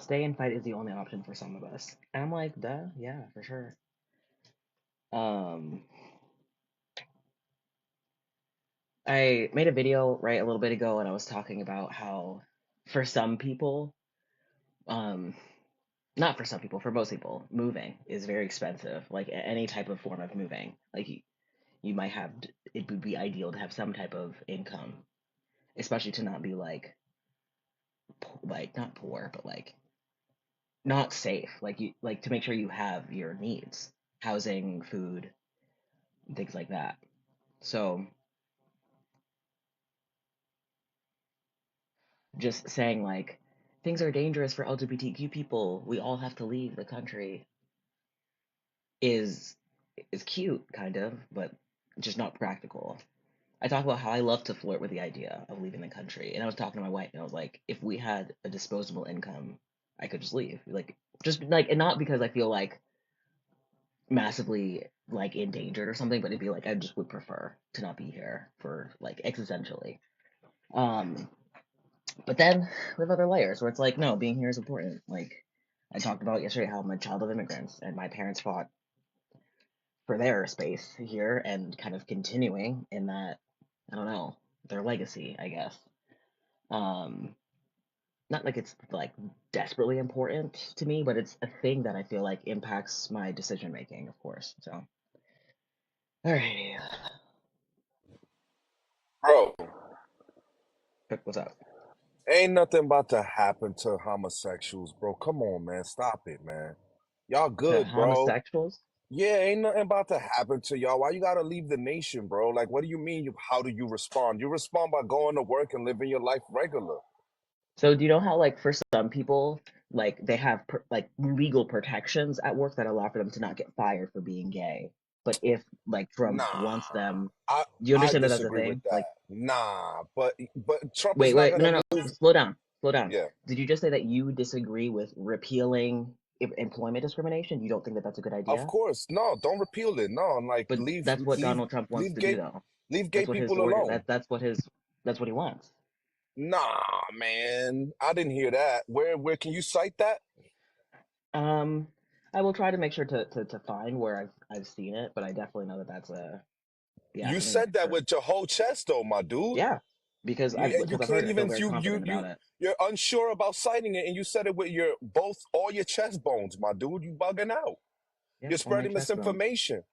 stay and fight is the only option for some of us. And I'm like, duh, yeah, for sure. Um, I made a video right a little bit ago, and I was talking about how for some people, um, not for some people, for most people, moving is very expensive. Like any type of form of moving, like you might have, it would be ideal to have some type of income, especially to not be like not poor, but like not safe. Like you like to make sure you have your needs, housing, food, things like that. So just saying like things are dangerous for LGBTQ people, we all have to leave the country is is cute kind of, but just not practical. I talk about how I love to flirt with the idea of leaving the country. And I was talking to my wife and I was like, if we had a disposable income, I could just leave. Like just like and not because I feel like massively like endangered or something, but it'd be like I just would prefer to not be here for like existentially. Um but then we have other layers where it's like, no, being here is important. Like I talked about yesterday how I'm a child of immigrants and my parents fought for their space here and kind of continuing in that, I don't know, their legacy, I guess. Um, not like it's like desperately important to me, but it's a thing that I feel like impacts my decision making, of course. So, alrighty, Bro, what's up? ain't nothing about to happen to homosexuals, bro. Come on, man. Stop it, man. Y'all To good, bro. homosexuals? Yeah, ain't nothing about to happen to y'all. Why you gotta leave the nation, bro? Like, what do you mean? How do you respond? You respond by going to work and living your life regular. So, do you know how like for some people, like they have like legal protections at work that allow for them to not get fired for being gay, but if like Trump Nah, wants them, I do you I understand that that's a disagree with thing? that. Like Nah, but Trump is wait, not wait, gonna no, no, move. slow down, slow down. Yeah, Did you just say that you disagree with repealing employment discrimination? You don't think that that's a good of idea? course. No, don't repeal it. No, like But that's what Donald Trump wants leave to do, gay though. leave gay That's what his people order. alone. That's what he wants. Nah, man. I didn't hear that. Where can you cite that? Um, I will try to make sure to find where I've seen it, but I definitely know that that's a yeah You something said that for with your whole chest though, my dude. yeah You because I've heard can't it. I feel even very confident about it. you're unsure about citing it and you said it with your both all your chest bones, my dude. You bugging out. Yep, You're on my spreading chest bones. misinformation.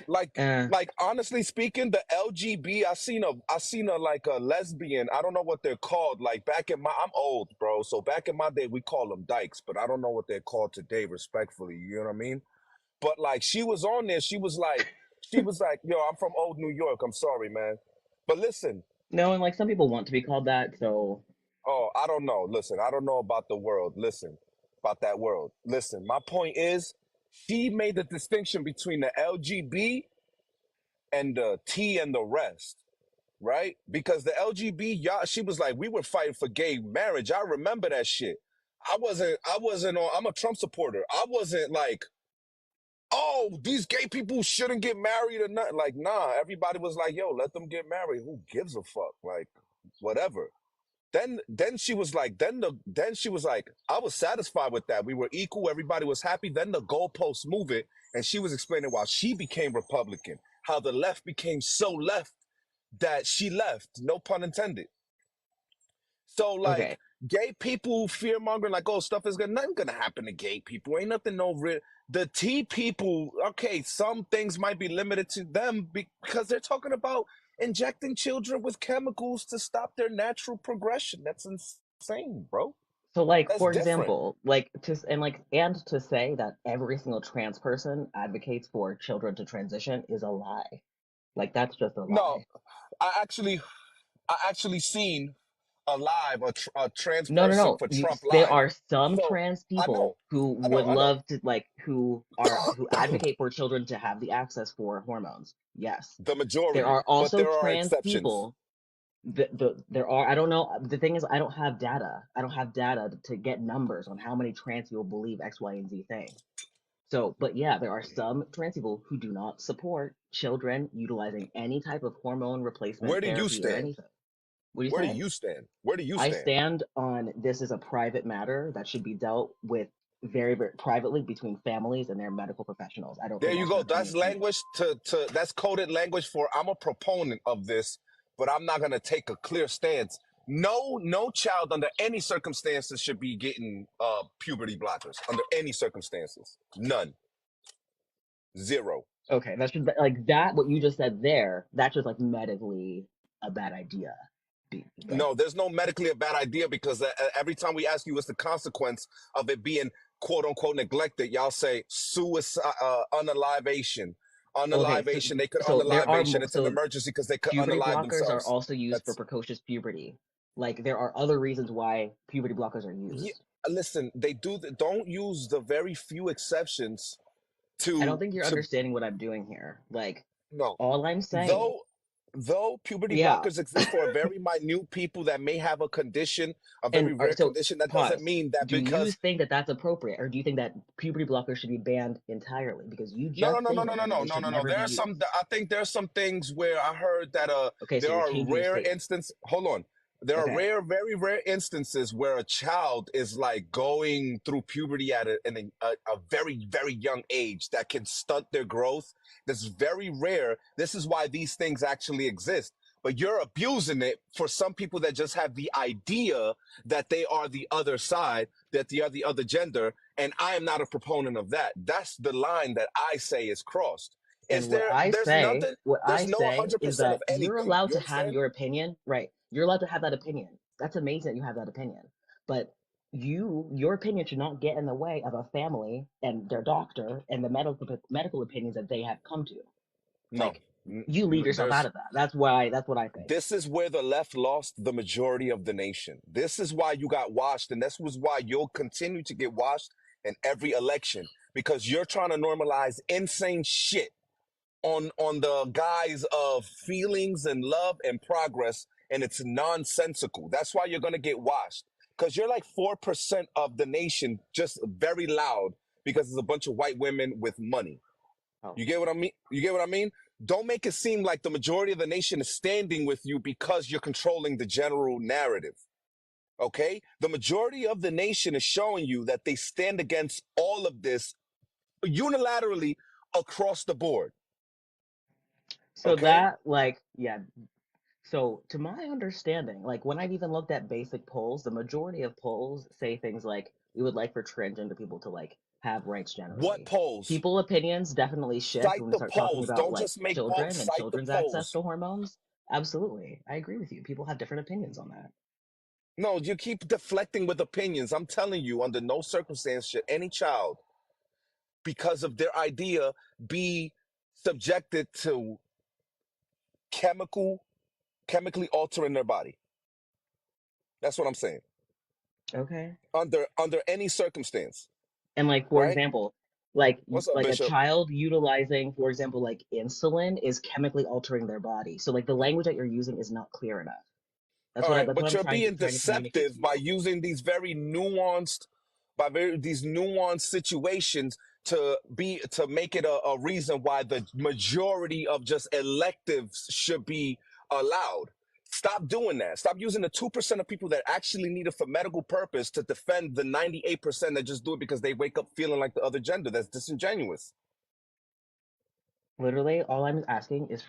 Like Uh, like honestly speaking, the LGB, I seen a like a lesbian. I don't know what they're called. Like back in my I'm old, bro. So back in my day we call them dykes, but I don't know what they're called today, respectfully. You know what I mean? But like she was on there, she was like, yo, I'm from old New York. I'm sorry, man. But listen, no, and like some people want to be called that, so oh, I don't know. Listen, I don't know about the world. Listen, about that world. Listen, my point is she made the distinction between the LGB and the T and the rest, right? Because the LGB, y'all, she was like, we were fighting for gay marriage. I remember that shit. I wasn't on, I'm a Trump supporter. I wasn't like, oh, these gay people shouldn't get married or nothing. Like, nah, everybody was like, yo, let them get married. Who gives a fuck? Like, whatever. Then she was like, then she was like, I was satisfied with that. We were equal, everybody was happy. Then the goalposts move it, and she was explaining why she became Republican, how the left became so left that she left. No pun intended. So okay. like gay people fear mongering, like, oh, stuff is gonna nothing gonna happen to gay people. Ain't nothing over it. The T people, okay, some things might be limited to them because they're talking about injecting children with chemicals to stop their natural progression. That's insane, bro. So like That's for different. example, like and to say that every single trans person advocates for children to transition is a lie. Like that's just a No, lie. I actually I actually seen a live a trans No, no, person no. for Trump There live. are some So trans I people know, who would I know. love to like who advocate for children to have the access for hormones. Yes. The There majority, are but also there are trans exceptions. people. There are I don't know. The thing is I don't have data. I don't have data to get numbers on how many trans people believe X, Y, and Z thing. So, but yeah, there are some trans people who do not support children utilizing any type of hormone Where replacement do you therapy or stand? anything. What do you Where do say? you stand? Where do you I stand? stand on this is a private matter that should be dealt with very, very privately between families and their medical professionals. I don't There think that you should go. have That's anything to do with language to that's coded language for I'm a proponent of this, but I'm not gonna take a clear stance. No child under any circumstances should be getting puberty blockers under any circumstances. None. Zero. it. Okay, that should like that. What you just said there, that's just like medically a bad idea. Like No, there's no medically a bad idea because every time we ask you what's the consequence of it being quote unquote neglected, y'all say suicide, unalivation. okay, so Unalivation, they could there are unalivation. It's an so emergency because they could puberty unalive blockers are themselves. also used for That's precocious puberty. Like there are other reasons why puberty blockers are yeah. used. Listen, they do. Don't use the very few exceptions I don't think you're to understanding what I'm doing here. Like no. all I'm saying, Though though puberty yeah. blockers exist for a very minute people that may have a condition, a And very rare so condition, that doesn't pause. mean that Do you because think that that's appropriate, or do you think that puberty blockers should be banned entirely? Because you no, no, just no, no, no, stated no, that no, they no, should no, no. never There be are some. used. I think there are some things where I heard that Okay, so there you're are changing your rare statement. instances. Hold on. There are Okay. rare, very rare instances where a child is like going through puberty at a very, very young age that can stunt their growth. That's very rare. This is why these things actually exist. But you're abusing it for some people that just have the idea that they are the other side, that they are the other gender, and I am not a proponent of that. That's the line that I say is crossed. And what I There's say, nothing, what I there's no say is 100% of that you're anything. allowed You to have understand? your opinion, right? You're allowed to have that opinion. That's amazing that you have that opinion. But your opinion should not get in the way of a family and their doctor and the medical opinions that they have come to. No. Like you leave yourself out There's of that. That's what I think. this is where the left lost the majority of the nation. This is why you got washed, and this was why you'll continue to get washed in every election because you're trying to normalize insane shit on the guise of feelings and love and progress, and it's nonsensical. That's why you're gonna get washed because you're like 4% of the nation, just very loud because there's a bunch of white women with money. Oh, You get what I mean? You get what I mean? Don't make it seem like the majority of the nation is standing with you because you're controlling the general narrative. Okay? The majority of the nation is showing you that they stand against all of this unilaterally across the board. so Okay? that like yeah. So to my understanding, like when I've even looked at basic polls, the majority of polls say things like we would like for transgender people to like have rights What generally. polls? People opinions definitely shift Cite when we the start talking polls. about Don't like just make polls, children and cite the children's access polls. to hormones. Absolutely. I agree with you. People have different opinions on that. No, you keep deflecting with opinions. I'm telling you, under no circumstance should any child, because of their idea, be subjected to chemical chemically altering their body. That's what I'm saying. Okay. Under any circumstance, And like for right? example, like What's up, like a Bishop? child utilizing, for example, like insulin is chemically altering their body. So like the language that you're using is not clear enough. All right, That's what but I'm you're trying to being communicate to deceptive by you. using these very nuanced, these nuanced situations to make it a reason why the majority of just electives should be allowed. Stop doing that. Stop using the 2% of people that actually need it for medical purpose to defend the 98% that just do it because they wake up feeling like the other gender. That's disingenuous. Literally, all I'm really asking is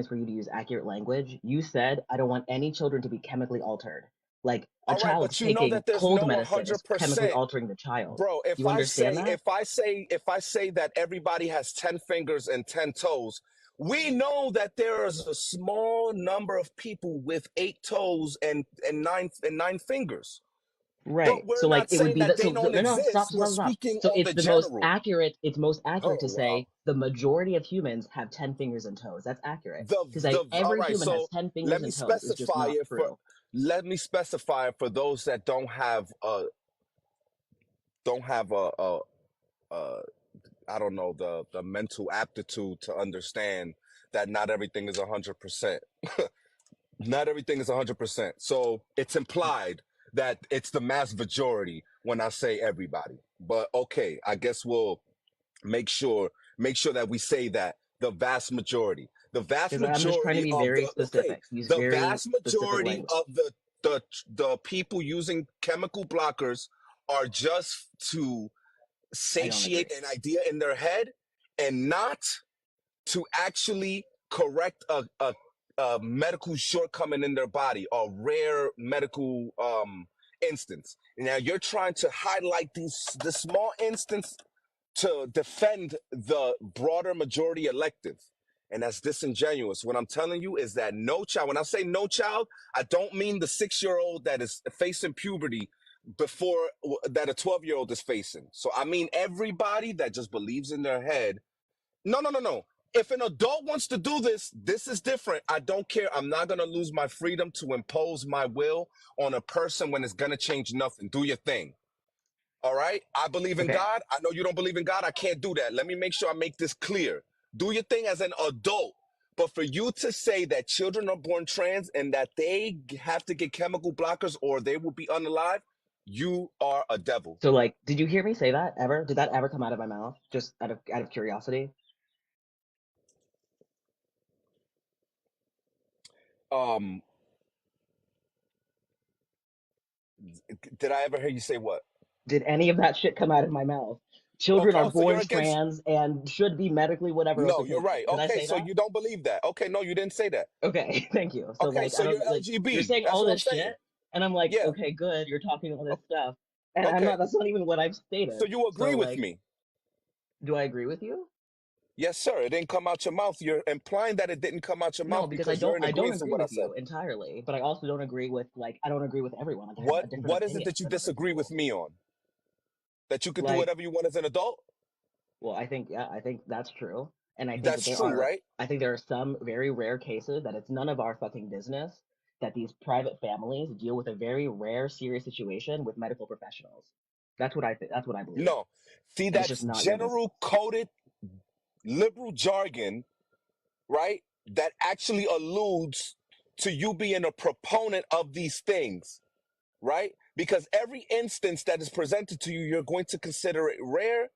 for you to use accurate language. You said I don't want any children to be chemically altered. Like a All right, child but you know taking that there's cold no medicine is chemically 100%. altering the child. Bro, Do you understand that? if I say that everybody has 10 fingers and 10 toes, we know that there is a small number of people with 8 toes and 9 fingers. Right. But we're So like not it would saying be that that. they So don't no, no, stop, exist. stop, We're stop, stop. speaking So on the it's the most general. accurate. It's most accurate Oh to wow. say the majority of humans have 10 fingers and toes. That's accurate. To say The all every right, human has so 10 fingers let me and toes is just specify not it for true. those that don't have a I don't know, the mental aptitude to understand that not everything is 100%. Not everything is 100%. So it's implied that it's the mass majority when I say everybody. But okay, I guess we'll make sure make sure that we say that the vast majority. The vast Because I'm just trying to majority be of very the okay, specific. Use the very vast specific majority language. of the the people using chemical blockers are just to I don't agree. satiate an idea in their head and not to actually correct a medical shortcoming in their body, a rare medical instance. Now you're trying to highlight the small instance to defend the broader majority elective. And that's disingenuous. What I'm telling you is that no child, when I say no child, I don't mean the 6-year-old that is facing puberty before that a 12-year-old is facing. So I mean everybody that just believes in their head. No, no, no, no. If an adult wants to do this, this is different. I don't care. I'm not going to lose my freedom to impose my will on a person when it's going to change nothing. Do your thing. All right. I believe in Okay. God. I know you don't believe in God. I can't do that. Let me make sure I make this clear. Do your thing as an adult. But for you to say that children are born trans and that they have to get chemical blockers or they will be unalive, you are a devil. So like, did you hear me say that ever? Did that ever come out of my mouth? Just out of curiosity? Um, did I ever hear you say what? Did any of that shit come out of my mouth? Children Okay, are oh, so born you're against. trans and should be medically whatever else No, you're appropriate. right. Did I Okay, say so that? you don't believe that. Okay, no, you didn't say that. Okay, thank you. So Okay, like, so I you're don't like you're LGB. saying That's all what I'm this saying. shit, and I'm like, Yeah. okay, good. You're talking all this stuff, and I'm not. Okay. That's not even what I've So stated. you agree So with like, me? do I agree with you? Yes, sir. It didn't come out your mouth. You're implying that it didn't come out your No, mouth because because you're in I don't agreement with agree what I with said. you entirely, but I also don't agree with like I don't agree with everyone. Like I have What a different what is it that opinions you than other disagree with people. me on? That you could do Like, whatever you want as an adult? well, I think yeah, I think that's true, and I think that That's there true, are right? I think there are some very rare cases that it's none of our fucking business that these private families deal with a very rare serious situation with medical professionals. That's what I think. That's what I believe, No. See, and it's just that's not your general business. coded liberal jargon, right? That actually alludes to you being a proponent of these things, right? Because every instance that is presented to you, you're going to consider it rare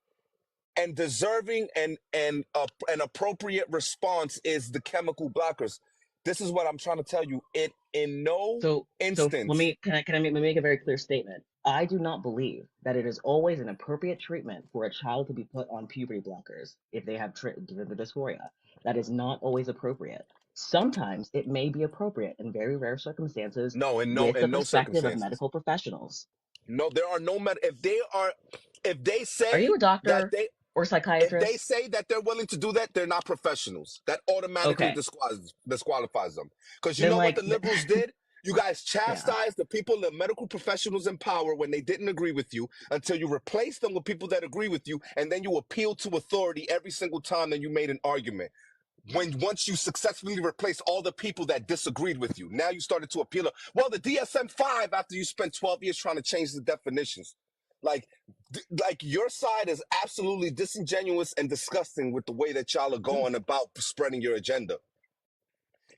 and deserving, and an appropriate response is the chemical blockers. This is what I'm trying to tell you. It in no So let instance. me let me make a very clear statement. I do not believe that it is always an appropriate treatment for a child to be put on puberty blockers if they have gender dysphoria. That is not always appropriate. Sometimes it may be appropriate in very rare circumstances No, with the in no perspective of circumstances. medical professionals. No, there are no if they Are you say a that doctor they or if they psychiatrist? say that they're willing to do that, they're not professionals. That automatically Okay, disqualifies them. Because you then know what like the liberals did? You guys yeah, chastised the people, the medical professionals in power when they didn't agree with you until you replaced them with people that agree with you. And then you appealed to authority every single time that you made an argument. When once you successfully replaced all the people that disagreed with you, now you started to appeal to, well, the DSM-5 after you spent 12 years trying to change the definitions. Like, like your side is absolutely disingenuous and disgusting with the way that y'all are hmm. going about spreading your agenda.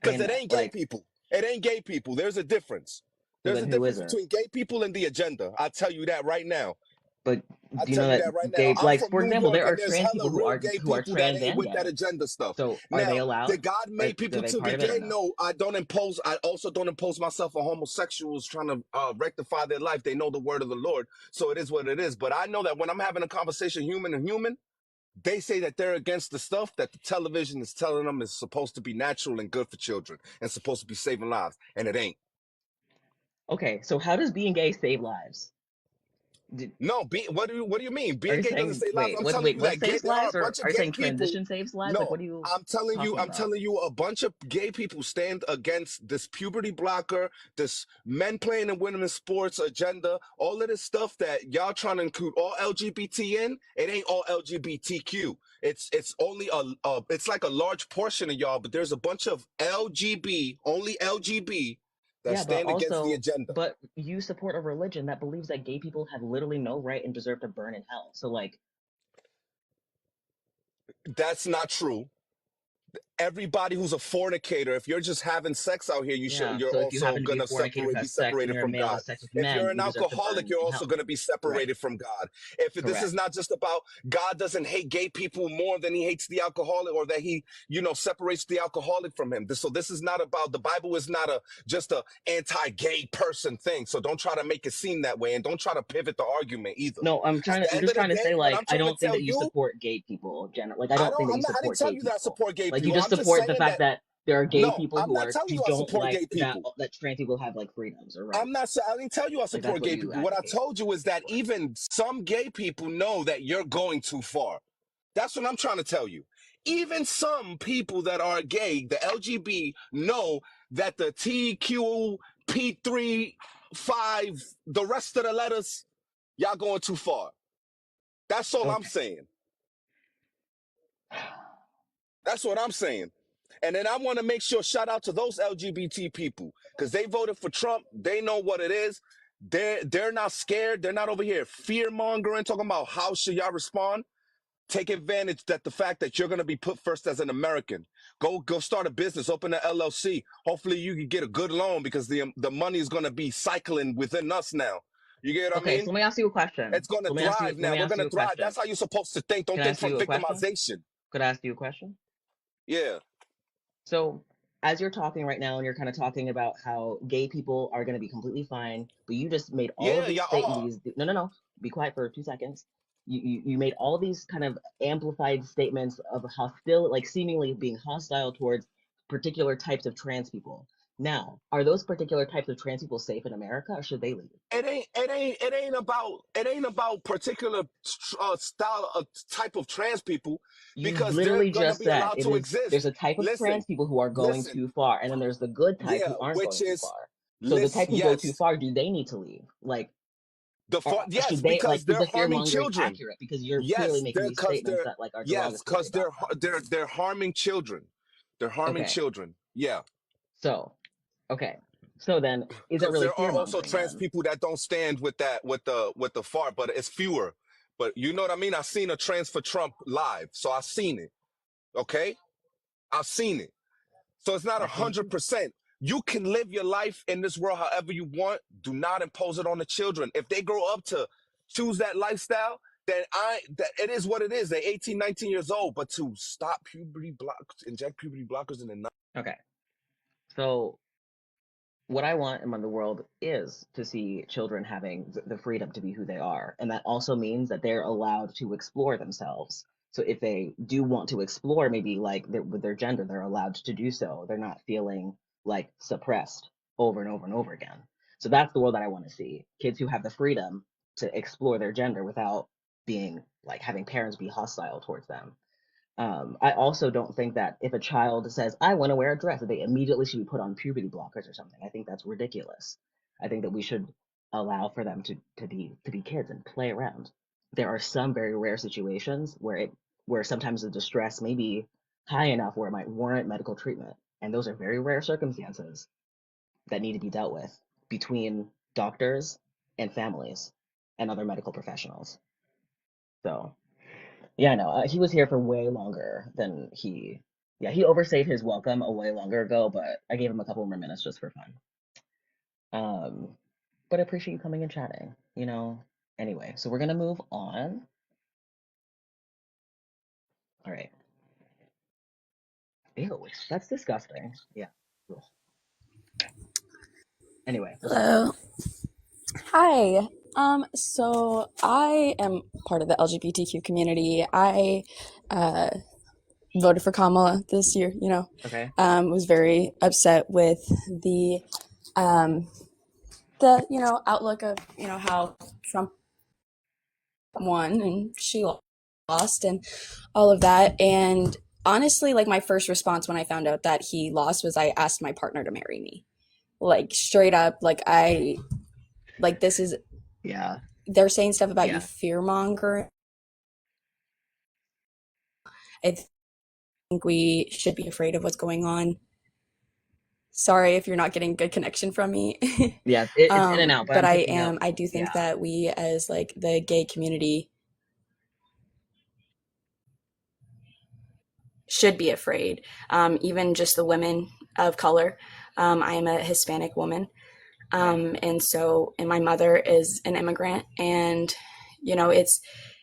I Because mean it ain't gay like people. It ain't gay people. There's a difference. so There's then a who difference is it? between gay people and the agenda. I'll tell you that right now. But I'll do you tell know you that that right now. gay I'm like from for New example York there are and there's trans hella people real gay who are people that trans ain't and with that gay. agenda stuff. So are they Now, did allowed? God make Are people they to part be of it or gay? no? No, I don't impose. I also don't impose myself on homosexuals trying to rectify their life. They know the word of the Lord. So it is what it is. But I know that when I'm having a conversation human and human, they say that they're against the stuff that the television is telling them is supposed to be natural and good for children and supposed to be saving lives. And it ain't. Okay, so how does being gay save lives? Did, No, what do you mean? are Being you gay doesn't saying save lives. I'm telling wait you what that saves there are lives, a or bunch of are you gay saying people. transition saves lives? Like No, what are you talking I'm about? telling you, a bunch of gay people stand against this puberty blocker, this men playing in women's sports agenda, all of this stuff that y'all trying to include all LGBT in. It ain't all LGBTQ. It's only it's like a large portion of y'all, but there's a bunch of LGB, only LGB, that Yeah, but stand against the also agenda. but you support a religion that believes that gay people have literally no right and deserve to burn in hell. So like That's not true. Everybody who's a fornicator, if you're just having sex out here, Yeah. you're So if you also happen to be a gonna fornicator who be has sex and separated you're a from male God. with sex with If you're men, an you deserve to alcoholic, burn you're in also hell. gonna be Right. separated from God. If this is Correct. not just about God doesn't hate gay people more than he hates the alcoholic, or that he, separates the alcoholic from him. So this is not about, the Bible is not a just a anti-gay person thing. So don't try to make it seem that way, and don't try to pivot the argument either. No, At the I'm end just of the trying to day, say, what like, I'm I trying to don't think tell that you you, support gay people like, I don't think that you I didn't support tell gay you that I people. support gay Like, you people. just I'm just support the saying fact that, that there are gay no, people I'm who not are telling who you I don't support like gay people. that trans people have like freedoms or I'm not rights. saying, I didn't tell you I Like, that's support what gay you people. What I advocate told you is that for. even some gay people know that you're going too far. That's what I'm trying to tell you. Even some people that are gay, the LGB, know that the TQP3, 5, the rest of the letters, y'all going too far. That's all I'm Okay. saying. That's what I'm saying. And then I want to make sure, shout out to those LGBT people, because they voted for Trump. They know what it is. They're not scared. They're not over here fear mongering, talking about how should y'all respond. Take advantage that the fact that you're gonna be put first as an American. Go start a business, open an LLC. Hopefully you can get a good loan, because the money is gonna be cycling within us now. You get what I Okay, so mean? let me ask you a question. It's gonna Let me ask you thrive let now. me We're ask gonna you a thrive. question. That's how you're supposed to think. Don't Can I think ask you from a question? victimization. Could I ask you a question? Yeah. So, as you're talking right now, and you're kind of talking about how gay people are going to be completely fine, but you just made all of Yeah, these y'all are. statements. No, no, no. Be quiet for 2 seconds. You made all these kind of amplified statements of hostility, like seemingly being hostile towards particular types of trans people. Now, are those particular types of trans people safe in America, or should they leave? It ain't about particular style type of trans people, You because they're literally gonna just be said allowed it to is there's exist. a type of Listen, trans people who are going listen. too far, and then there's the good type Yeah, who aren't which going too is, far. So the type list who go too yes, far, do they need to leave? Like, or yes, should they, like, because is they're the fear harming mongering children. accurate? Because you're clearly Yes, making these statements that like are derogatory because about them. they're harming children. They're harming Okay, children. Yeah. so okay, so then is it Because really there are fear also mongering trans then? people that don't stand with that, with the fart, but it's fewer. But you know what I mean? I seen a trans for Trump live, so I seen it. Okay, I've seen it. So it's not a I think hundred percent. You can live your life in this world however you want. Do not impose it on the children. If they grow up to choose that lifestyle, then that it is what it is. They're 18, 19 years old. But to stop puberty block, inject puberty blockers in the okay. So what I want in the world is to see children having the freedom to be who they are. And that also means that they're allowed to explore themselves. So if they do want to explore, maybe like with their gender, they're allowed to do so. They're not feeling like suppressed over and over and over again. So that's the world that I want to see. Kids who have the freedom to explore their gender without being like having parents be hostile towards them. I also don't think that if a child says, I want to wear a dress, that they immediately should be put on puberty blockers or something. I think that's ridiculous. I think that we should allow for them to be kids and play around. There are some very rare situations where sometimes the distress may be high enough where it might warrant medical treatment. And those are very rare circumstances that need to be dealt with between doctors and families and other medical professionals. So yeah, no, he was here for way longer than he. Yeah, he overstayed his welcome a way longer ago, but I gave him a couple more minutes just for fun. Um, but I appreciate you coming and chatting. Anyway, so we're gonna move on. All right. Ew, that's disgusting. Yeah. Ugh. Anyway, what's up? Hello. Hi. So I am part of the LGBTQ community. I uh, voted for Kamala this year, Okay. was very upset with the um, outlook of, how Trump won and she lost and all of that. And honestly, like my first response when I found out that he lost was I asked my partner to marry me. Like straight up, this is Yeah. they're saying stuff about you Yeah. fear mongering. I think we should be afraid of what's going on. Sorry if you're not getting good connection from me. Yeah. It's in and out, but But I'm picking up. I do think Yeah. that we as like the gay community should be afraid. Even just the women of color. I am a Hispanic woman. Right. And my mother is an immigrant, and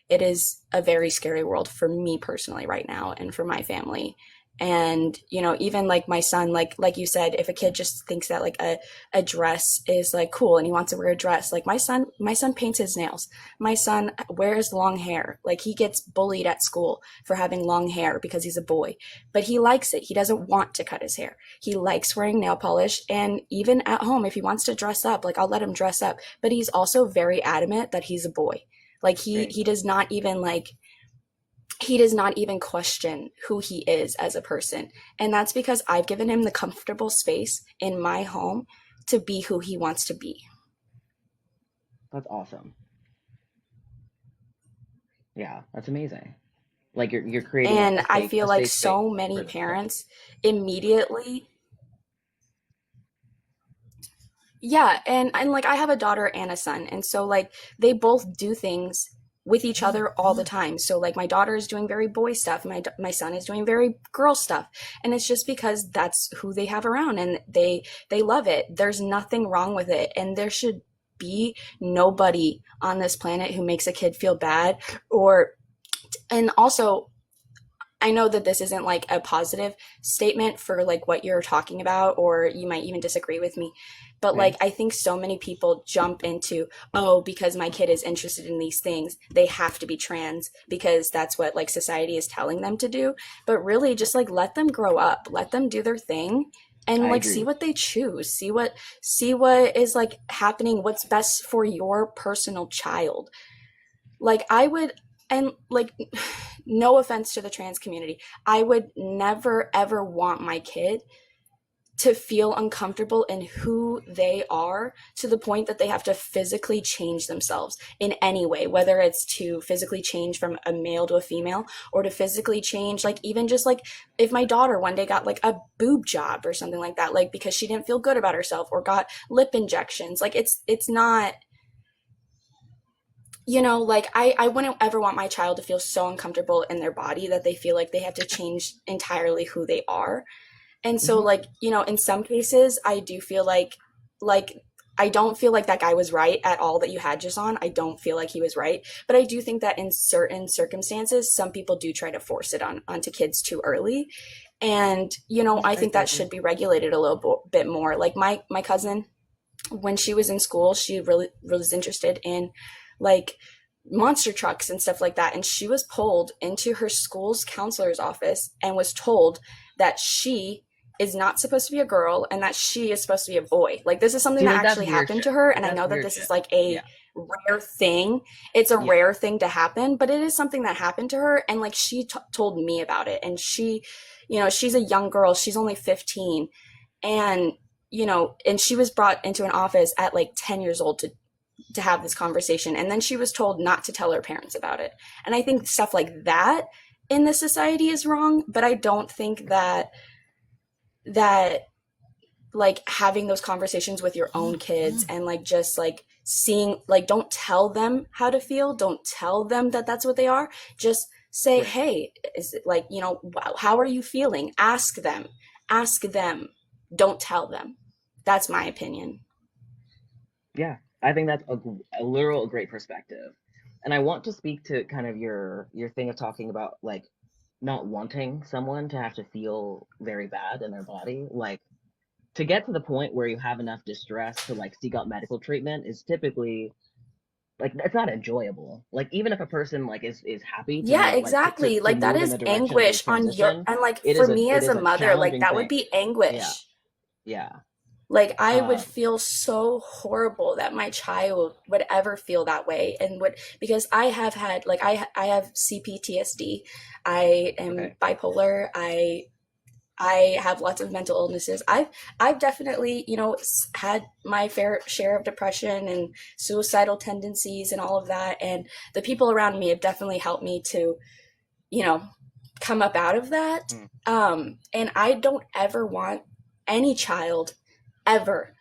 it is a very scary world for me personally right now, and for my family. And even like my son, like you said, if a kid just thinks that like a dress is like cool and he wants to wear a dress, like my son paints his nails, my son wears long hair, like he gets bullied at school for having long hair because he's a boy, but he likes it. He doesn't want to cut his hair. He likes wearing nail polish, and even at home, if he wants to dress up, like I'll let him dress up, but he's also very adamant that he's a boy. Like he Right. he does not even he does not even question who he is as a person. And that's because I've given him the comfortable space in my home to be who he wants to be. That's awesome. Yeah, that's amazing. Like you're creating And I a feel like safe space so many for them. parents immediately, yeah, and like I have a daughter and a son, and so like they both do things with each other all the time. So like my daughter is doing very boy stuff, my son is doing very girl stuff, and it's just because that's who they have around, and they love it. There's nothing wrong with it, and there should be nobody on this planet who makes a kid feel bad. Or and also, I know that this isn't like a positive statement for like what you're talking about, or you might even disagree with me. But like, Okay. I think so many people jump into, oh, because my kid is interested in these things, they have to be trans because that's what like society is telling them to do. But really, just like let them grow up, let them do their thing, and I like see agree. what they choose, see what is like happening, what's best for your personal child. Like I would, and like no offense to the trans community, I would never ever want my kid to feel uncomfortable in who they are to the point that they have to physically change themselves in any way, whether it's to physically change from a male to a female, or to physically change, like even just like if my daughter one day got like a boob job or something like that, like because she didn't feel good about herself or got lip injections, like it's not, like I wouldn't ever want my child to feel so uncomfortable in their body that they feel like they have to change entirely who they are. And so Hmm. like, in some cases I do feel like I don't feel like that guy was right at all that you had just on. I don't feel like he was right. But I do think that in certain circumstances, some people do try to force it onto kids too early. And, I I think that agree. should be regulated a little bit more. Like my cousin, when she was in school, she really, really was interested in like monster trucks and stuff like that. And she was pulled into her school's counselor's office and was told that she is not supposed to be a girl and that she is supposed to be a boy. Like this is something See, that like that's actually weird happened shit. to her. And I That's know that weird this is shit. like Yeah. a rare thing. It's a Yeah. rare thing to happen, but it is something that happened to her. And like she told me about it. And she's a young girl. She's only 15. And and she was brought into an office at like 10 years old to have this conversation, and then she was told not to tell her parents about it. And I think stuff like that in this society is wrong, but I don't think that like having those conversations with your own kids and like just like seeing, like don't tell them how to feel, don't tell them that that's what they are, just say, Right. hey, is it like, how are you feeling, ask them, don't tell them. That's my opinion. Yeah. I think that's a literal great perspective. And I want to speak to kind of your thing of talking about like not wanting someone to have to feel very bad in their body. Like to get to the point where you have enough distress to like seek out medical treatment is typically like it's not enjoyable. Like even if a person like is happy to Yeah, make like exactly. to Like that move in is the direction of a anguish on your, transition, and like for me it as is a a mother, like challenging that would thing. be Yeah. anguish. Yeah. Like I would Uh feel so horrible that my child would ever feel that way, and would, because I have had like I have CPTSD. I am okay. bipolar. I have lots of mental illnesses. I've definitely, had my fair share of depression and suicidal tendencies and all of that, and the people around me have definitely helped me to, you know, come up out of that. Mm. And I don't ever want any child ever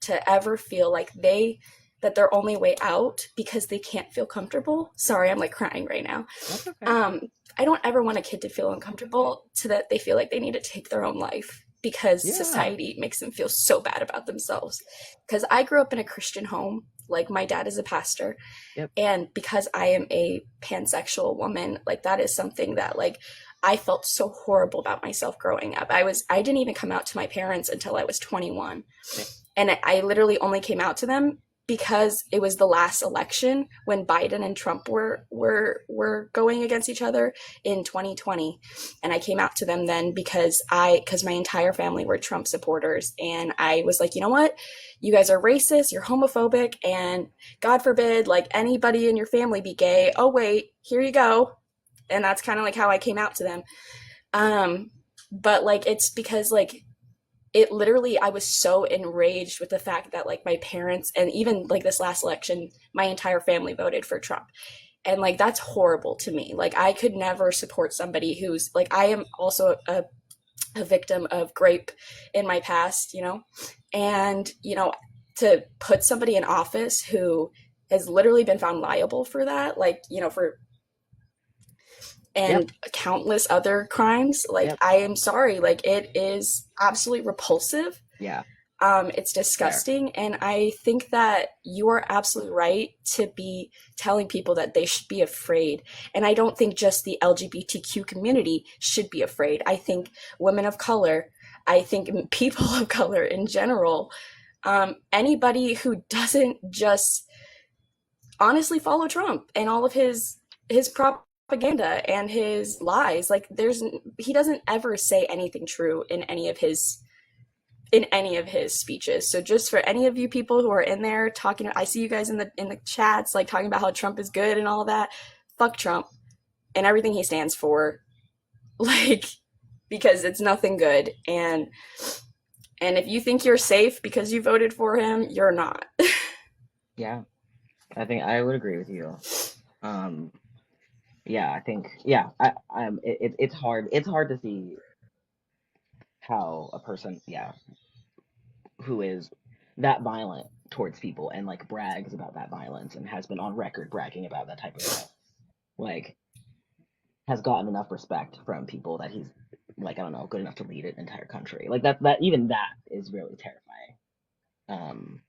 to ever feel like they that their only way out because they can't feel comfortable. Sorry, I'm like crying right now. That's okay. Um, I don't ever want a kid to feel uncomfortable so that they feel like they need to take their own life because Yeah. society makes them feel so bad about themselves. Because I grew up in a Christian home, like my dad is a pastor, Yep. and because I am a pansexual woman, like that is something that like I felt so horrible about myself growing up. I didn't even come out to my parents until I was 21. And I literally only came out to them because it was the last election when Biden and Trump were going against each other in 2020, and I came out to them then because my entire family were Trump supporters, and I was like, you know what, you guys are racist, you're homophobic, and God forbid like anybody in your family be gay. Oh wait, here you go. And that's kind of like how I came out to them. But like it's because like it literally, I was so enraged with the fact that like my parents and even like this last election my entire family voted for Trump, and like that's horrible to me. Like I could never support somebody who's like, I am also a victim of rape in my past, you know, and you know, to put somebody in office who has literally been found liable for that, like, you know, for Yep. and countless other crimes, like Yep. I am sorry, like it is absolutely repulsive. Yeah. It's Fair. disgusting, and I think that you are absolutely right to be telling people that they should be afraid. And I don't think just the LGBTQ community should be afraid. I think women of color, I think people of color in general, anybody who doesn't just honestly follow Trump and all of his propaganda and his lies. Like he doesn't ever say anything true in any of his speeches. So just for any of you people who are in there talking, I see you guys in the chats like talking about how Trump is good and all that. Fuck Trump and everything he stands for. Like, because it's nothing good. And if you think you're safe because you voted for him, you're not. Yeah. I think I would agree with you. Um, yeah, I think yeah, it's hard to see how a person, yeah, who is that violent towards people and like brags about that violence and has been on record bragging about that type of stuff, like has gotten enough respect from people that he's like, I don't know, good enough to lead an entire country. Like that even that is really terrifying. Um,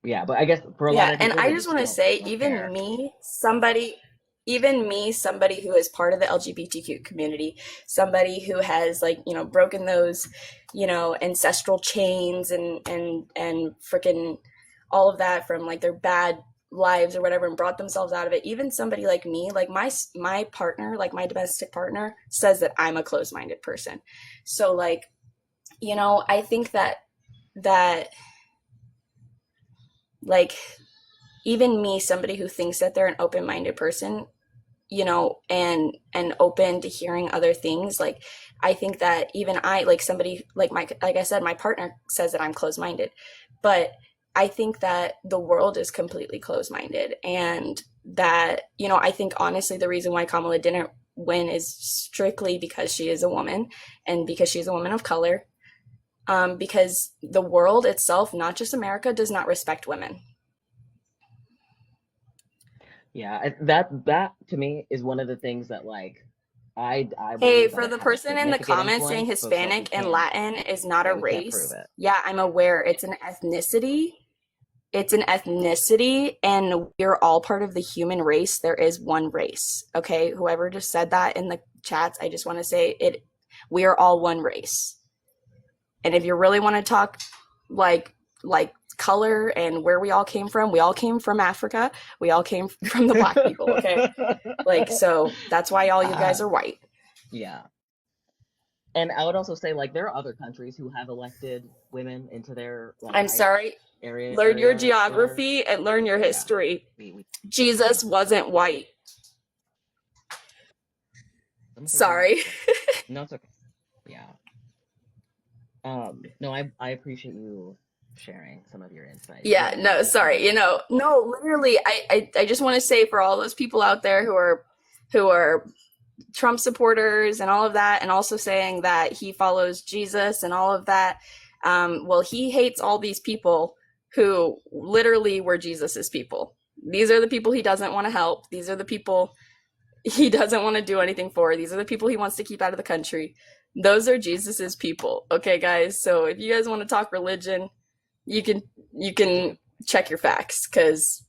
yeah, but I guess for a lot Yeah, of and people I they just just want to say, don't care. even me, somebody who is part of the LGBTQ community, somebody who has like, you know, broken those, you know, ancestral chains and freaking all of that from like their bad lives or whatever and brought themselves out of it. Even somebody like me, like my partner, like my domestic partner says that I'm a closed-minded person. So like, you know, I think that like even me, somebody who thinks that they're an open-minded person, you know, and open to hearing other things, like I think that even I, like somebody like I said, my partner says that I'm closed-minded, but I think that the world is completely closed-minded, and that, you know, I think honestly the reason why Kamala didn't win is strictly because she is a woman and because she's a woman of color, because the world itself, not just America, does not respect women. Yeah, that to me is one of the things that like I Hey, believe that for it the has a person in the significant comments saying influence, but it's like Hispanic and Latin is not a yeah, we can't prove race, it. yeah, I'm aware. It's an ethnicity. It's an ethnicity, and we're all part of the human race. There is one race. Okay. Whoever just said that in the chats, I just want to say it. We are all one race. And if you really want to talk like like color and where we all came from Africa. We all came from the black people. Okay. Like, so that's why all you guys Ah, are white. yeah. And I would also say like there are other countries who have elected women into their like I'm high sorry. Learn your area for their geography and learn your yeah. history. We Jesus wasn't white. some people are Sorry. no, it's okay. Yeah. No, I appreciate you sharing some of your insights. Yeah, Yeah. no, sorry. You know, no, literally, I just want to say for all those people out there who are Trump supporters and all of that, and also saying that he follows Jesus and all of that. Well, he hates all these people who literally were Jesus's people. These are the people he doesn't want to help. These are the people he doesn't want to do anything for. These are the people he wants to keep out of the country. Those are Jesus's people. Okay, guys. So if you guys want to talk religion, you can you can check your facts because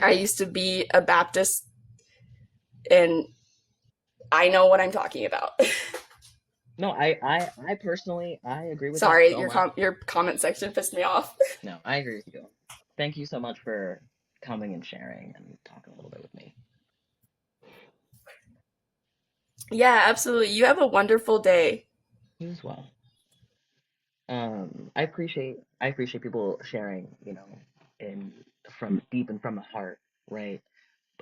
I used to be a Baptist and I know what I'm talking about. No, I personally, I agree with that Sorry, so much. your comment section pissed me off. No, I agree with you. Thank you so much for coming and sharing and talking a little bit with me. Yeah, absolutely. You have a wonderful day. You as well. I appreciate people sharing, in from deep and from the heart, right?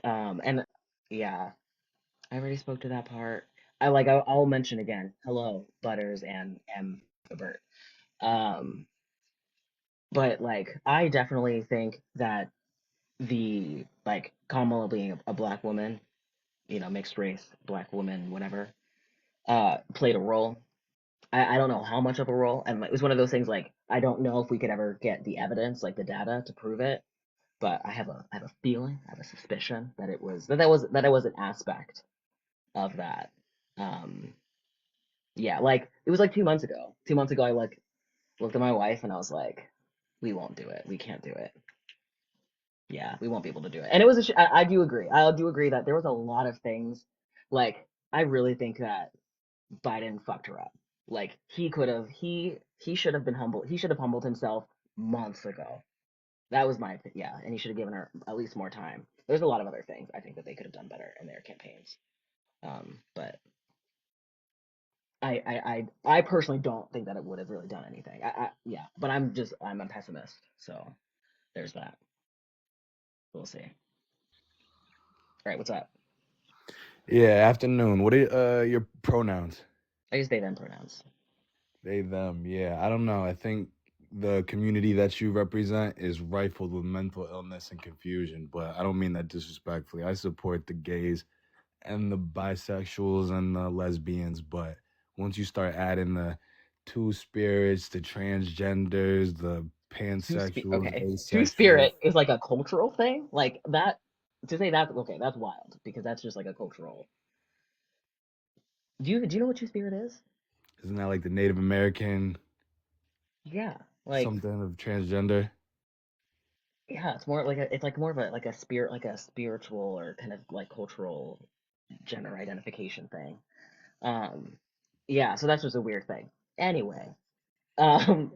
And yeah, I already spoke to that part. I'll mention again. Hello, Butters and M. Bert. Um, but I definitely think that the Kamala being a black woman, mixed race, black woman, whatever, played a role. I don't know how much of a role, and it was one of those things I don't know if we could ever get the evidence, the data, to prove it, but I have a feeling, I have a suspicion that it was an aspect of that. Um, yeah, it was 2 months ago. 2 months ago, I looked at my wife and I was like, we won't do it. We can't do it. Yeah, we won't be able to do it. And it was I do agree. I do agree that there was a lot of things. I really think that Biden fucked her up. He should have been humble. He should have humbled himself months ago. That was my opinion. Yeah, and he should have given her at least more time. There's a lot of other things I think that they could have done better in their campaigns. But I personally don't think that it would have really done anything. Yeah, but I'm a pessimist, so there's that. We'll see. All right, what's up? Yeah, afternoon. What are your pronouns? I use they them pronouns. They, them. Yeah, I don't know. I think the community that you represent is rifled with mental illness and confusion, but I don't mean that disrespectfully. I support the gays and the bisexuals and the lesbians, but once you start adding the two spirits, the transgenders, the pansexuals, Okay, two asexuals, spirit is like a cultural thing, like that. To say that, okay, that's wild because that's just like a cultural. Do you know what two spirit is? isn't that like the Native American Yeah, something of transgender? yeah, it's like more of a spirit, like a spiritual or kind of like cultural gender identification thing. Um, yeah, so that's just a weird thing. Anyway, um,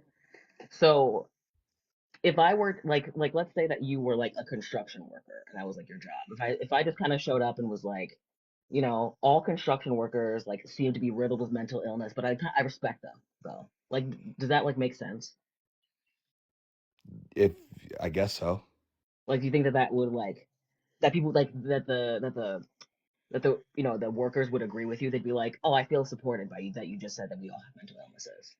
so if I were let's say that you were like a construction worker and that was like your job. If I just kind of showed up and was like, all construction workers seem to be riddled with mental illness, but I respect them though. Does that make sense? If I guess so. Do you think that that would that people that the workers would agree with you? They'd be like, oh, I feel supported by you that you just said that we all have mental illnesses,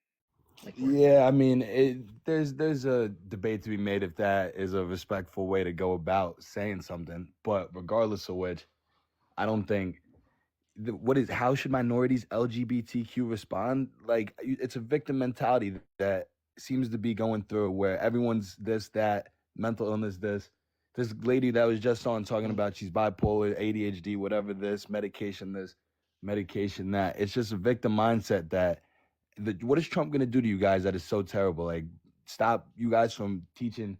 for Yeah, I example. mean, there's a debate to be made if that is a respectful way to go about saying something. But regardless of which, I don't think what is how should minorities LGBTQ respond? It's a victim mentality that seems to be going through where everyone's this, that, mental illness, this. This lady that was just on talking Mm. about she's bipolar, ADHD, whatever this, medication that. It's just a victim mindset that what is Trump going to do to you guys that is so terrible? Like, stop you guys from teaching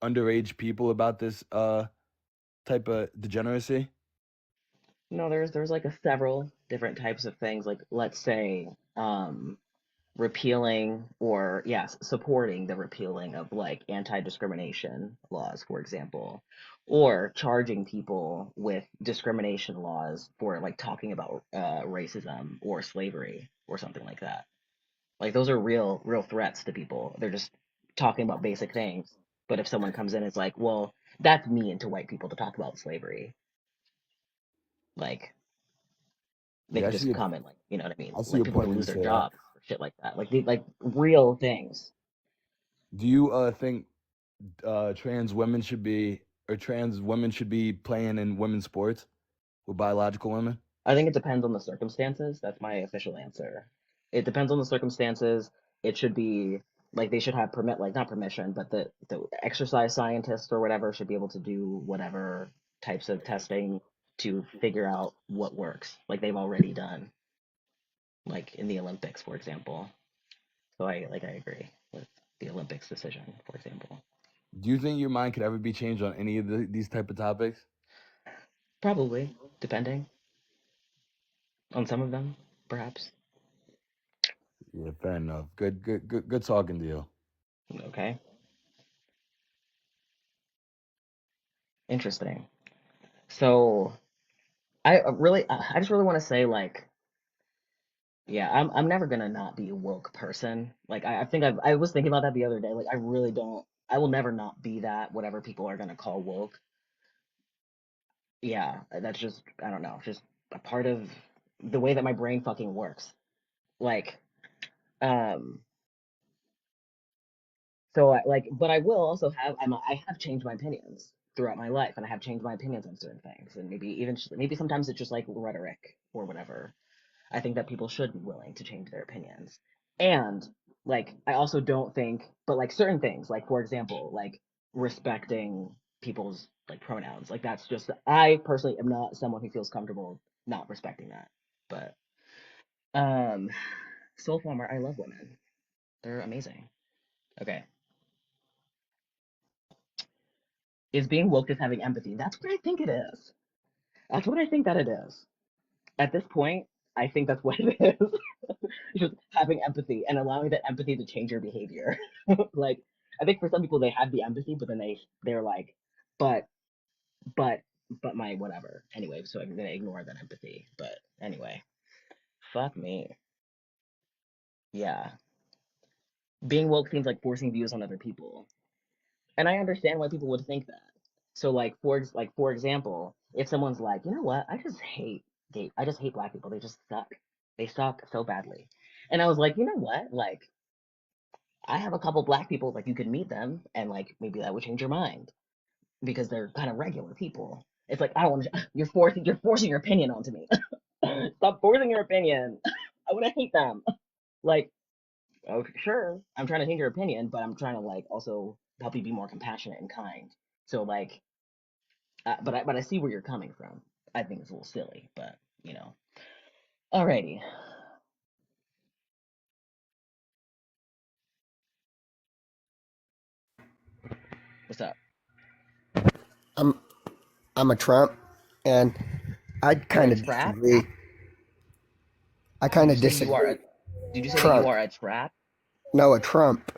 underage people about this type of degeneracy? No, there's several different types of things. Let's say repealing or yes, supporting the repealing of anti-discrimination laws, for example, or charging people with discrimination laws for talking about racism or slavery or something like that. Those are real threats to people. They're just talking about basic things. But if someone comes in, it's like, well, that's mean to white people to talk about slavery. Like they Yeah, could just comment you know what I mean? I see your People point could when you lose their say that. jobs or shit like that. Real things. Do you think trans women should be playing in women's sports with biological women? I think it depends on the circumstances. That's my official answer. It depends on the circumstances. It should be Like they should have permit, like not permission, but the exercise scientists or whatever should be able to do whatever types of testing to figure out what works, like they've already done, like in the Olympics, for example. So I agree with the Olympics decision, for example. Do you think your mind could ever be changed on any of these type of topics? Probably, depending on some of them, perhaps. Yeah, fair enough. Good talking to you. Okay, interesting. So I just really want to say like, yeah, I'm never gonna not be a woke person. Like I think I was thinking about that the other day. Like I really don't. I will never not be that. Whatever people are gonna call woke. Yeah, that's just I don't know. Just a part of the way that my brain fucking works. Like um. So but I will also I have changed my opinions throughout my life, and I have changed my opinions on certain things, and maybe sometimes it's just like rhetoric or whatever. I think that people should be willing to change their opinions. And like I also don't think but like certain things, like for example, like respecting people's like pronouns. Like that's just I personally am not someone who feels comfortable not respecting that. But um Soul Farmer, I love women. They're amazing. Okay. Is being woke just having empathy? That's what I think it is. That's what I think that it is. At this point, I think that's what it is. Just having empathy and allowing that empathy to change your behavior. Like I think for some people they have the empathy, but then they're like, but but but my whatever. Anyway, so I'm gonna ignore that empathy. But anyway, fuck me. Yeah, being woke seems like forcing views on other people, and I understand why people would think that. So like for example, if someone's like, you know what, I just hate black people. They just suck. They suck so badly. And I was like, you know what, like I have a couple black people, like you could meet them and like maybe that would change your mind because they're kind of regular people. It's like I don't want to. You're forcing your opinion onto me. Stop forcing your opinion. I would hate them. Like, okay, sure, I'm trying to change your opinion, but I'm trying to like also help you be more compassionate and kind. So like, but I see where you're coming from. I think it's a little silly, but you know. Alrighty, what's up? I'm I'm a Trump, and I You're a kind of trap? disagree. I Did kind you of say you are disagree. a? Did you say that you Trump, are a trap? no, a Trump.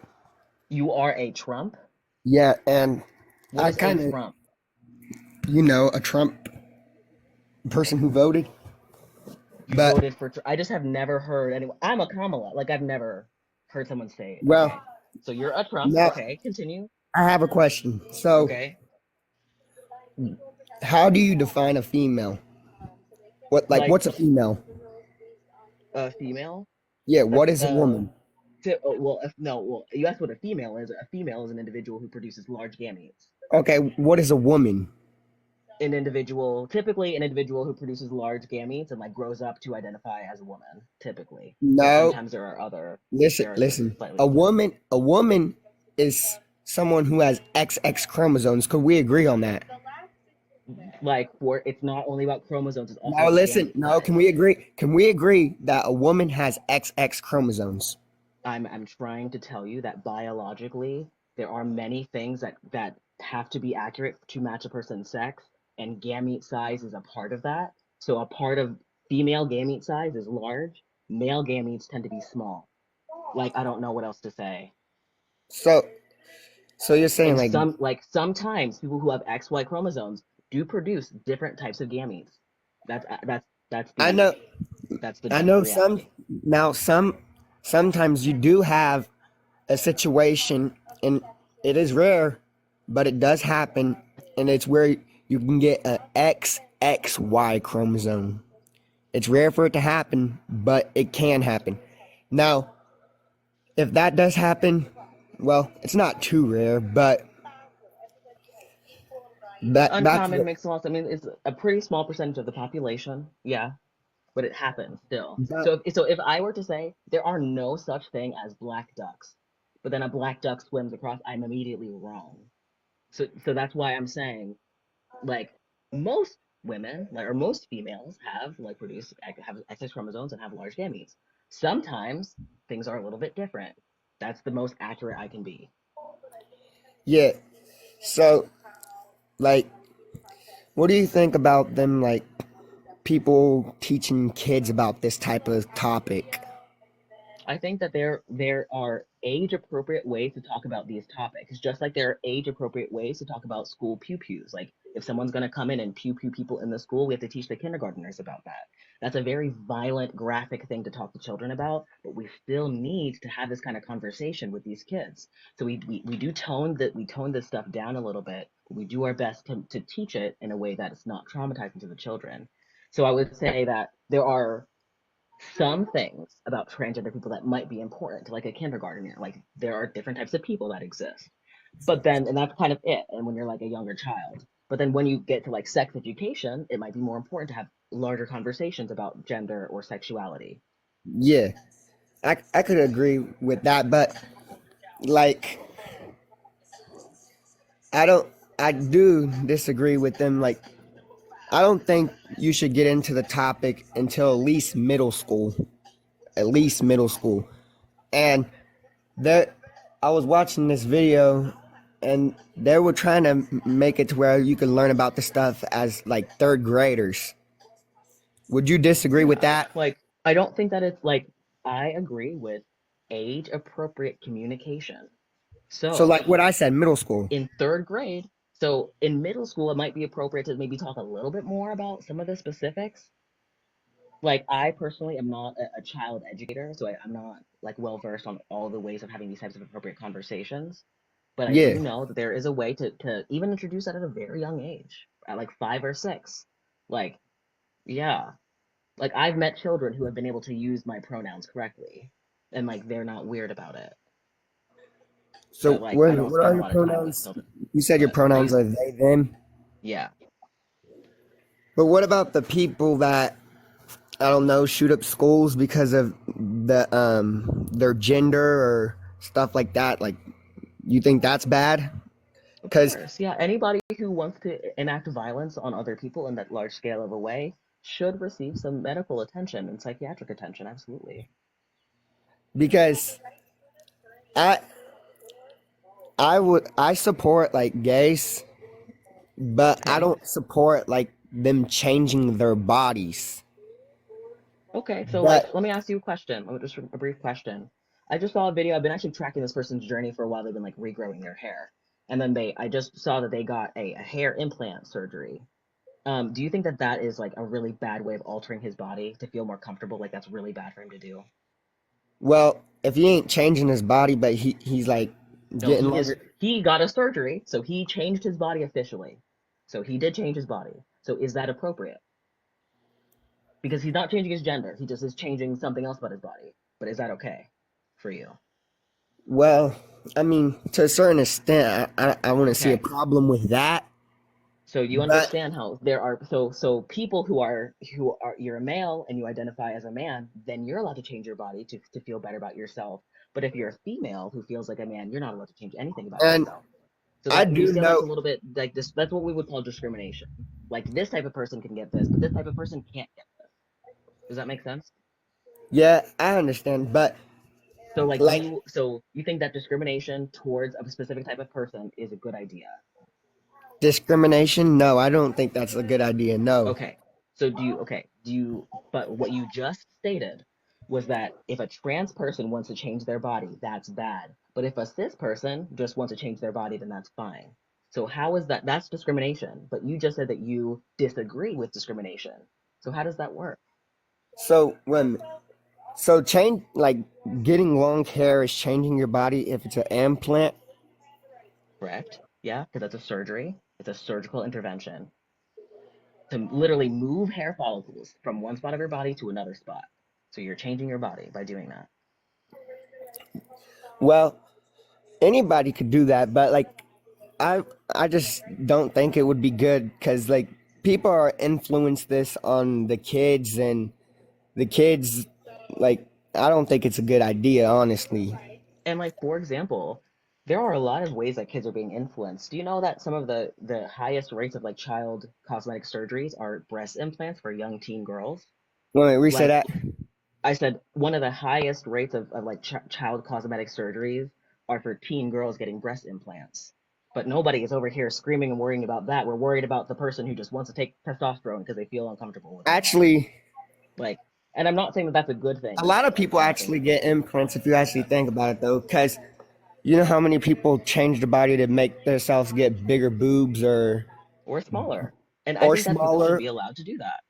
You are a Trump? Yeah, and What I is a kind of, Trump? a Trump person who voted, You but voted for. I just have never heard anyone. I'm a Kamala. Like I've never heard someone say. well, Okay, so you're a Trump. now Okay, continue. I have a question. So, Okay, how do you define a female? like What's a female? a female. Yeah, A, what is a woman? well, if, no, well, you asked what a female is. A female is an individual who produces large gametes. Okay, what is a woman? Typically an individual who produces large gametes and like grows up to identify as a woman, typically. But No, sometimes listen, there are listen. slightly A different. woman, a woman is someone who has XX chromosomes. Could we agree on that? Like for it's not only about chromosomes, it's also Now about listen, gamete no, can size. we agree? Can we agree that a woman has XX chromosomes? I'm trying to tell you that biologically there are many things that have to be accurate to match a person's sex, and gamete size is a part of that. So a part of female gamete size is large, male gametes tend to be small. Like I don't know what else to say. So, so you're saying And like sometimes people who have XY chromosomes do produce different types of gametes. That's I know, the I just know some reality. now sometimes you do have a situation, and it is rare, but it does happen, and it's where you can get a XXY chromosome. It's rare for it to happen, but it can happen. Now, if that does happen, well, it's not too rare, but It's that's uncommon, what. makes a lot. I mean, it's a pretty small percentage of the population. Yeah, but it happens still. But So if I were to say there are no such thing as black ducks, but then a black duck swims across, I'm immediately wrong. So that's why I'm saying, like, most women, like, or most females have like produce have XX chromosomes and have large gametes. Sometimes things are a little bit different. That's the most accurate I can be. Yeah. So, like, what do you think about them, like, people teaching kids about this type of topic? I think that there are age appropriate ways to talk about these topics, just like there are age appropriate ways to talk about school pew pews. Like if someone's going to come in and pew pew people in the school, we have to teach the kindergartners about that. That's a very violent, graphic thing to talk to children about, but we still need to have this kind of conversation with these kids. So we do tone this stuff down a little bit, but we do our best to teach it in a way that it's not traumatizing to the children. So I would say that there are some things about transgender people that might be important to like a kindergartner. Like there are different types of people that exist. But then, and that's kind of it. And when you're like a younger child, but then when you get to like sex education, it might be more important to have larger conversations about gender or sexuality. Yeah, I could agree with that, but like, I don't, I do disagree with them. Like, I don't think you should get into the topic until at least middle school. At least middle school. And there, I was watching this video, and they were trying to make it to where you could learn about the stuff as like third graders. Would you disagree with Yeah. that? Like, I don't think that it's like, I agree with age appropriate communication. So, So like what I said, middle school. in third grade, so in middle school, it might be appropriate to maybe talk a little bit more about some of the specifics. Like I personally am not a child educator, so I'm not like well versed on all the ways of having these types of appropriate conversations. But I Yeah, do know that there is a way to even introduce that at a very young age, at like 5 or 6. Like, yeah, like I've met children who have been able to use my pronouns correctly, and like they're not weird about it. so But like I don't what spend are a your lot of time with pronouns? children. You said your I pronouns use are they, them. yeah. But what about the people that, I don't know, shoot up schools because of their gender or stuff like that? Like, you think that's bad? Of Because course, yeah. Anybody who wants to enact violence on other people in that large scale of a way should receive some medical attention and psychiatric attention. Absolutely. because I I support like gays, but I Okay. don't support like them changing their bodies. Okay. So, like, But let me ask you a question. Just a brief question. I just saw a video. I've been actually tracking this person's journey for a while. They've been like regrowing their hair, and then I just saw that they got a hair implant surgery. Do you think that that is like a really bad way of altering his body to feel more comfortable? Like that's really bad for him to do? well, if he ain't changing his body, but he's like No, getting longer. he got a surgery, so he changed his body officially. So he did change his body. So is that appropriate? Because he's not changing his gender. He just is changing something else about his body. But is that okay for you? Well, I mean, to a certain extent, I want to see a Okay. problem with that. So you But understand how there are so people who are you're a male and you identify as a man, then you're allowed to change your body to feel better about yourself. But if you're a female who feels like a man, you're not allowed to change anything about and yourself. So I that you do see how that's know a little bit like this. That's what we would call discrimination. Like this type of person can get this, but this type of person can't get this. Does that make sense? yeah, I understand, but So like like so you think that discrimination towards a specific type of person is a good idea? discrimination, no, I don't think that's a good idea. No. Okay. So do you, but what you just stated was that if a trans person wants to change their body, that's bad. But if a cis person just wants to change their body, then that's fine. So how is that? That's discrimination. But you just said that you disagree with discrimination. So how does that work? So when change, like, getting long hair is changing your body if it's an implant. Correct? Yeah, because that's a surgery. It's a surgical intervention to literally move hair follicles from one spot of your body to another spot. So you're changing your body by doing that. Well, anybody could do that, but like I I just don't think it would be good because like people are influenced this on the kids, and the kids, like, I don't think it's a good idea, honestly. And like for example, there are a lot of ways that kids are being influenced. Do you know that some of the highest rates of like child cosmetic surgeries are breast implants for young teen girls? Wait, reset Like that. I said, one of the highest rates of like child cosmetic surgeries are for teen girls getting breast implants. But nobody is over here screaming and worrying about that. We're worried about the person who just wants to take testosterone because they feel uncomfortable with it. Actually, Like, and I'm not saying that that's a good thing a or lot of like people anything, actually get implants if you actually think about it, though, because you know how many people change the body to make themselves get bigger boobs or smaller. And I or think that people should smaller. be allowed to do that.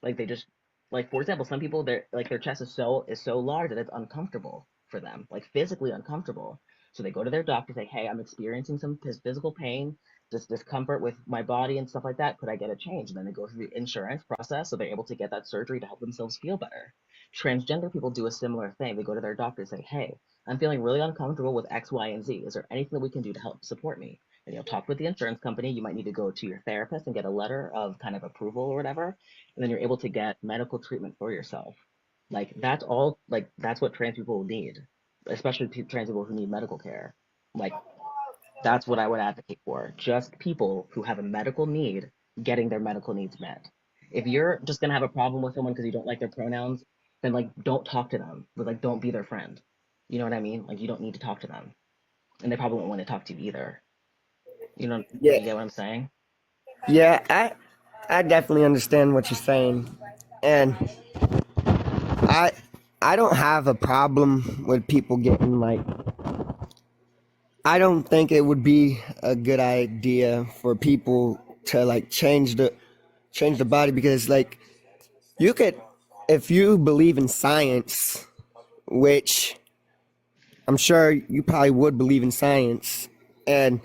Like they just like for example, some people their chest is so large that it's uncomfortable for them, like physically uncomfortable. So they go to their doctor, say, "Hey, I'm experiencing some physical pain, this discomfort with my body and stuff like that. Could I get a change?" And then they go through the insurance process, so they're able to get that surgery to help themselves feel better. Transgender people do a similar thing. They go to their doctor and say, "Hey, I'm feeling really uncomfortable with X, Y, and Z. Is there anything that we can do to help support me?" And you'll talk with the insurance company. You might need to go to your therapist and get a letter of kind of approval or whatever, and then you're able to get medical treatment for yourself. Like that's all. Like that's what trans people need, especially trans people who need medical care. Like that's what I would advocate for. Just people who have a medical need getting their medical needs met. If you're just gonna have a problem with someone because you don't like their pronouns, then like don't talk to them. But like don't be their friend. You know what I mean? Like you don't need to talk to them, and they probably won't want to talk to you either. You know, Yeah, you get what I'm saying? yeah, I definitely understand what you're saying, and I I don't have a problem with people getting like. I don't think it would be a good idea for people to like change the body because like you could if you believe in science, which I'm sure you probably would believe in science, and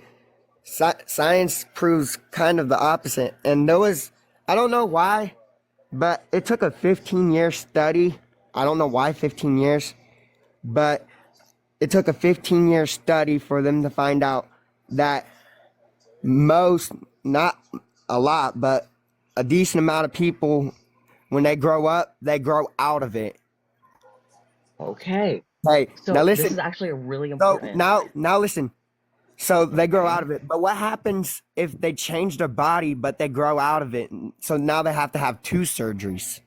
science proves kind of the opposite. And there was, I don't know why, but it took a 15-year study. I don't know why 15 years, but it took a 15-year study for them to find out that most, not a lot, but a decent amount of people, when they grow up, they grow out of it. Okay. Hey, now So this listen. is actually a really So important. now listen. So they grow out Okay. of it. But what happens if they change their body but they grow out of it? So now they have to have two surgeries.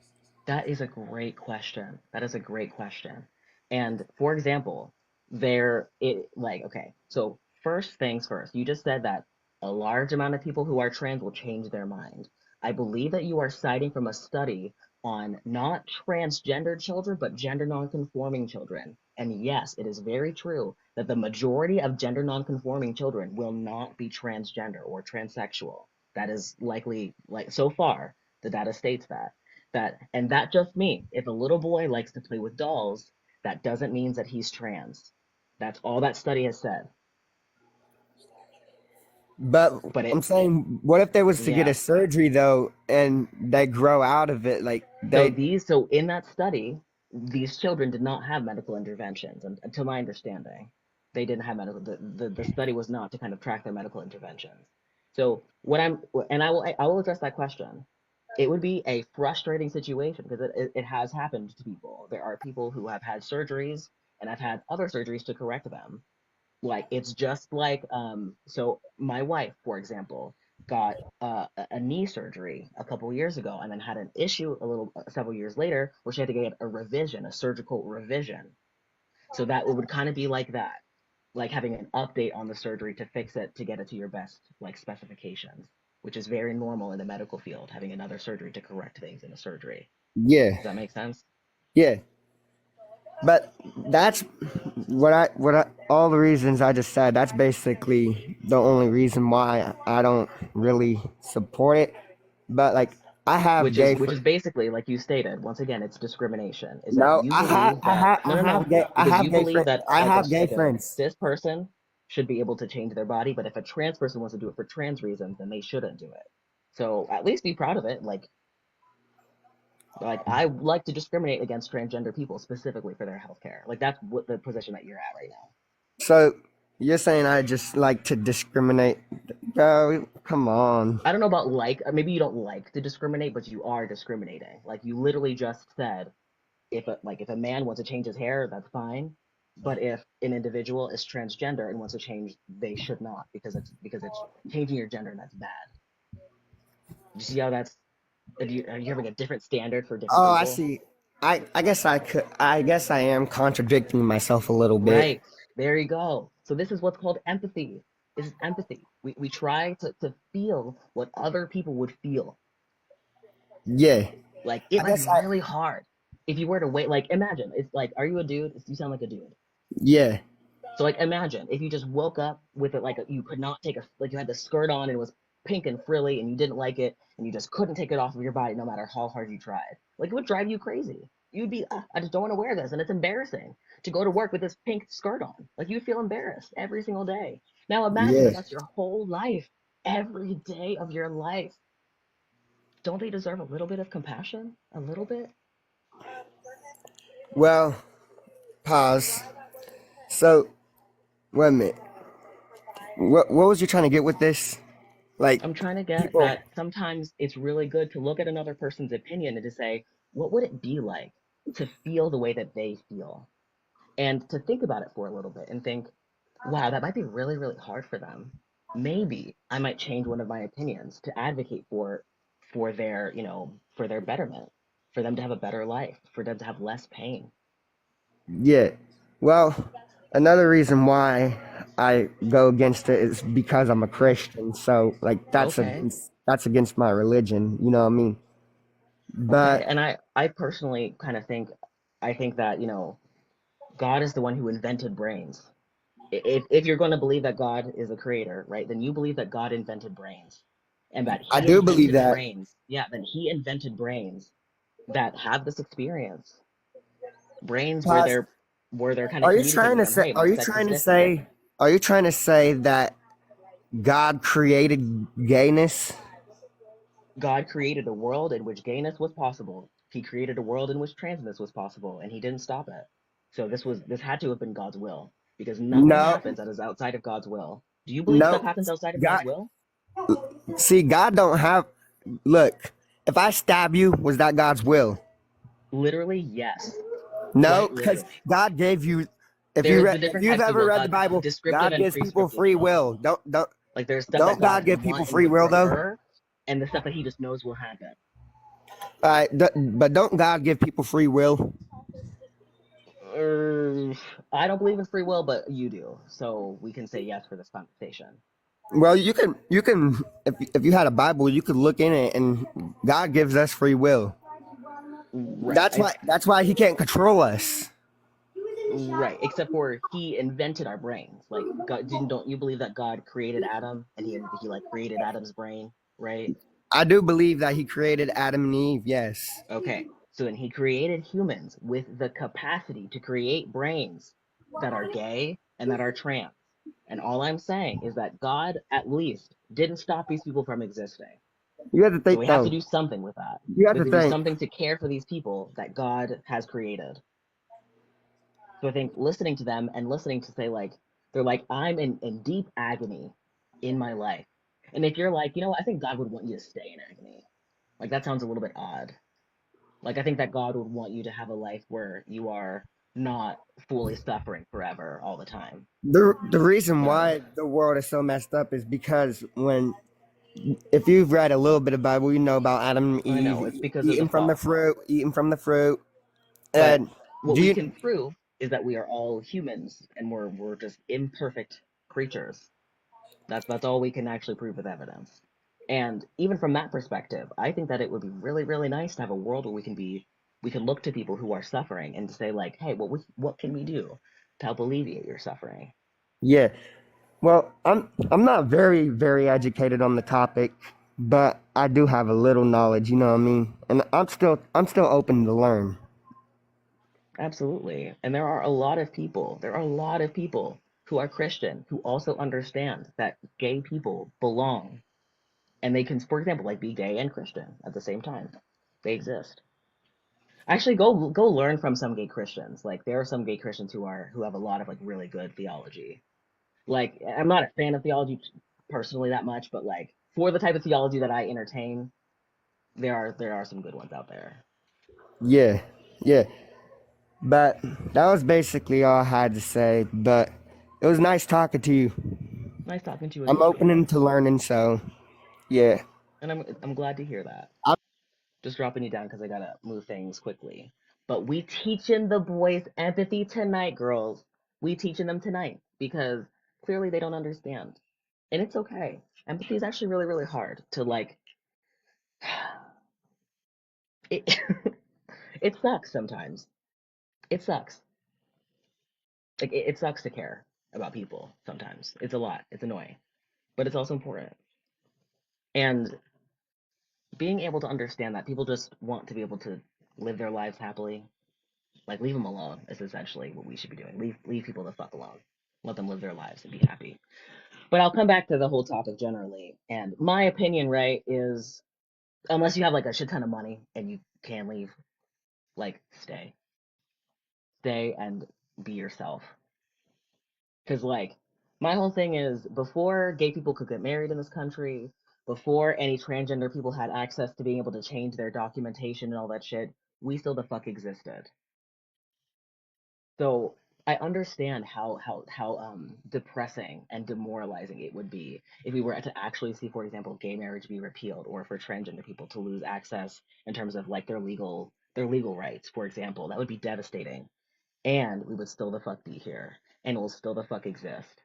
That is a great question. That is a great question. And for example, there it like okay, so first things first, you just said that a large amount of people who are trans will change their mind. I believe that you are citing from a study on not transgender children, but gender nonconforming children. And yes, it is very true that the majority of gender nonconforming children will not be transgender or transsexual. That is likely, like so far, the data states and that just means if a little boy likes to play with dolls, that doesn't mean that he's trans. That's all that study has said. But But I'm it, saying, what if they was to get yeah. a surgery though, and they grow out of it? Like So in that study, these children did not have medical interventions, and to my understanding, they didn't have medical. The study was not to kind of track their medical interventions. So what I'm, and I will address that question. It would be a frustrating situation because it has happened to people. There are people who have had surgeries and have had other surgeries to correct them. Like it's just like so my wife, for example, got a knee surgery a couple years ago and then had an issue a little several years later where she had to get a revision, a surgical revision. So that it would kind of be like that, like having an update on the surgery to fix it to get it to your best like specifications, which is very normal in the medical field, having another surgery to correct things in a surgery. yeah, Does that make sense? yeah. But that's all the reasons I just said. That's basically the only reason why I don't really support it. But like, I have Which is gay. which is basically like you stated once again, it's discrimination. Is that No, you believe that no, I because have you gay believe friends. that I have gay like a friends. cis person should be able to change their body, but if a trans person wants to do it for trans reasons, then they shouldn't do it. So at least be proud of it. Like I like to discriminate against transgender people specifically for their health care. Like that's what the position that you're at right now. So you're saying I just like to discriminate? Bro, come on. I don't know about like, or maybe you don't like to discriminate, but you are discriminating. Like you literally just said if a man wants to change his hair, that's fine. But if an individual is transgender and wants to change, they should not, because it's changing your gender, and that's bad. You see how that's are you having a different standard for different Oh, I people? see. I guess I guess I am contradicting myself a little bit. Right. There you go. So this is what's called empathy. This is empathy. We try to feel what other people would feel. Yeah. Like it I might be guess I really hard if you were to wait. Like imagine it's like, are you a dude? You sound like a dude. yeah. So like imagine if you just woke up with it like you could not take a like you had the skirt on and it was pink and frilly and you didn't like it and you just couldn't take it off of your body no matter how hard you tried. Like it would drive you crazy. You'd be, I just don't want to wear this, and it's embarrassing to go to work with this pink skirt on. Like you'd feel embarrassed every single day. Now imagine Yeah. that that's your whole life, every day of your life. Don't they deserve a little bit of compassion? A little bit? Well, pause. So, wait a minute. What was you trying to get with this? Like, I'm trying to get people. that sometimes it's really good to look at another person's opinion and to say, what would it be like to feel the way that they feel? And to think about it for a little bit and think, wow, that might be really, really hard for them. Maybe I might change one of my opinions to advocate for their, for their betterment, for them to have a better life, for them to have less pain. Yeah. Well, another reason why I go against it is because I'm a Christian. So, like, Okay. that's against my religion. You know what I mean? Okay. But And I personally kind of think I think that, God is the one who invented brains. If you're going to believe that God is a creator, right, then you believe that God invented brains and that I he do believe invented that. brains. Yeah, then he invented brains that have this experience. Brains where Pause. they're kind of communicating with them, hey, my Are you sex is trying to different. say? Are you trying to say that God created gayness? God created a world in which gayness was possible. He created a world in which transness was possible, and he didn't stop it. So this had to have been God's will, because nothing No, happens that is outside of God's will. Do you believe stuff no. happens outside of God's God, will? see, God don't have. Look, if I stab you, was that God's will? Literally, yes. No, Quite because literally. God gave you. There's the If different you've types of ever will, read the God, Bible, descriptive God and gives people prescriptive free will. will. Like there's stuff that Don't God God could give people want and free would will though? prefer, and the stuff that he just knows will happen. All right, but don't God give people free will? Uh, I don't believe in free will, but you do. So we can say yes for this conversation. Well, you can if you had a Bible, you could look in it, and God gives us free will. Right. That's why He can't control us. Right. Except for he invented our brains. Like God didn't don't you believe that God created Adam and he like created Adam's brain, right? I do believe that He created Adam and Eve. Yes. Okay. So then he created humans with the capacity to create brains that are gay and that are trans. And all I'm saying is that God at least didn't stop these people from existing. You have to So think we have to though. do something with that. You have We to have to do think. something to care for these people that God has created. So I think listening to them and listening to say like they're like, I'm in deep agony in my life. And if you're like, I think God would want you to stay in agony. Like that sounds a little bit odd. Like I think that God would want you to have a life where you are not fully suffering forever all the time. The reason So why the world is so messed up is because when if you've read a little bit of Bible, you know about Adam and I know it's Eve because of the fall. eating from the fruit. But And what do we you? can prove is that we are all humans and we're just imperfect creatures. That's all we can actually prove with evidence. And even from that perspective, I think that it would be really, really nice to have a world where we can look to people who are suffering and to say like, hey, what can we do to help alleviate your suffering? Yeah. Well, I'm not very educated on the topic, but I do have a little knowledge. You know what I mean? And I'm still open to learn. Absolutely. And there are a lot of people who are Christian who also understand that gay people belong and they can, for example, like be gay and Christian at the same time. They exist. Actually, go learn from some gay Christians. Like there are some gay Christians who have a lot of like really good theology. Like I'm not a fan of theology personally that much, but like for the type of theology that I entertain, there are some good ones out there. Yeah. Yeah. But that was basically all I had to say. But it was nice talking to you. Nice talking to you as I'm well. open to learning, so yeah. And I'm glad to hear that. I- Just dropping you down because I gotta move things quickly. But we teaching the boys empathy tonight, girls. We teaching them tonight because clearly they don't understand. And it's okay. Empathy is actually really, really hard to like it it sucks sometimes. It sucks. Like it sucks to care about people sometimes. It's a lot. It's annoying. But it's also important. And being able to understand that people just want to be able to live their lives happily. Like leave them alone is essentially what we should be doing. Leave people the fuck alone. Let them live their lives and be happy. But I'll come back to the whole topic generally. And my opinion, right, is unless you have like a shit ton of money and you can leave, like stay. Stay and be yourself. Cause like my whole thing is before gay people could get married in this country, before any transgender people had access to being able to change their documentation and all that shit, we still the fuck existed. So I understand how depressing and demoralizing it would be if we were to actually see, for example, gay marriage be repealed, or for transgender people to lose access in terms of like their legal rights, for example. That would be devastating. And we would still the fuck be here. And we'll still the fuck exist.